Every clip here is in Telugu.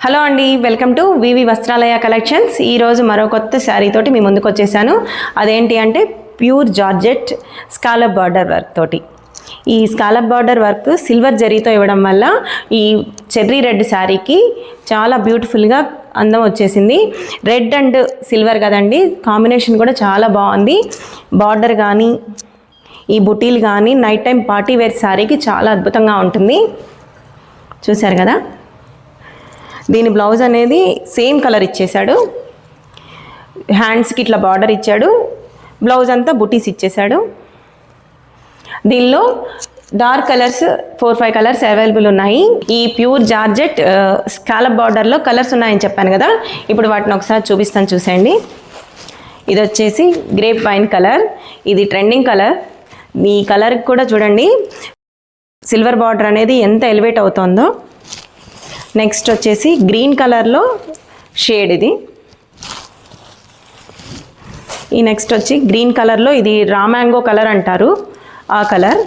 హలో అండి, వెల్కమ్ టు వివి వస్త్రాలయ కలెక్షన్స్. ఈరోజు మరో కొత్త శారీ తోటి మీ ముందుకు వచ్చేసాను. అదేంటి అంటే pure georgette scallop border work తోటి. ఈ స్కాలప్ బార్డర్ వర్క్ సిల్వర్ జరీతో ఇవ్వడం వల్ల ఈ చెర్రీ రెడ్ శారీకి చాలా బ్యూటిఫుల్గా అందం వచ్చేసింది. రెడ్ అండ్ సిల్వర్ కదండి, కాంబినేషన్ కూడా చాలా బాగుంది. బార్డర్ కానీ ఈ బుటీలు కానీ నైట్ టైం పార్టీ వేర్ శారీకి చాలా అద్భుతంగా ఉంటుంది. చూశారు కదా, దీని బ్లౌజ్ అనేది సేమ్ కలర్ ఇచ్చేశాడు. హ్యాండ్స్కి ఇట్లా బార్డర్ ఇచ్చాడు, బ్లౌజ్ అంతా బుటీస్ ఇచ్చేశాడు. దీనిలో డార్క్ కలర్స్ 4-5 కలర్స్ అవైలబుల్ ఉన్నాయి. ఈ ప్యూర్ జార్జెట్ స్కాలప్ బార్డర్లో కలర్స్ ఉన్నాయని చెప్పాను కదా, ఇప్పుడు వాటిని ఒకసారి చూపిస్తాను, చూసేయండి. ఇది వచ్చేసి గ్రేప్ వైన్ కలర్, ఇది ట్రెండింగ్ కలర్. ఈ కలర్కి కూడా చూడండి సిల్వర్ బార్డర్ అనేది ఎంత ఎలివేట్ అవుతుందో. నెక్స్ట్ వచ్చేసి గ్రీన్ కలర్లో షేడ్ ఇది. ఈ నెక్స్ట్ వచ్చి గ్రీన్ కలర్లో ఇది రా మ్యాంగో కలర్ అంటారు, ఆ కలర్.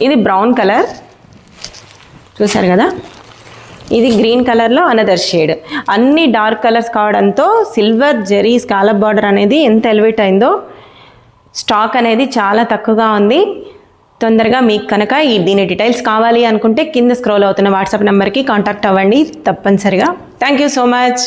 ఇది బ్రౌన్ కలర్, చూసారు కదా. ఇది గ్రీన్ కలర్లో అనదర్ షేడ్. అన్ని డార్క్ కలర్స్ కావడంతో సిల్వర్ జరీ స్కాలప్ బార్డర్ అనేది ఎంత ఎలివేట్ అయిందో. స్టాక్ అనేది చాలా తక్కువగా ఉంది. తొందరగా మీకు కనుక దీని డీటెయిల్స్ కావాలి అనుకుంటే కింద స్క్రోల్ అవుతున్న వాట్సాప్ నెంబర్కి కాంటాక్ట్ అవ్వండి తప్పనిసరిగా. Thank you so much.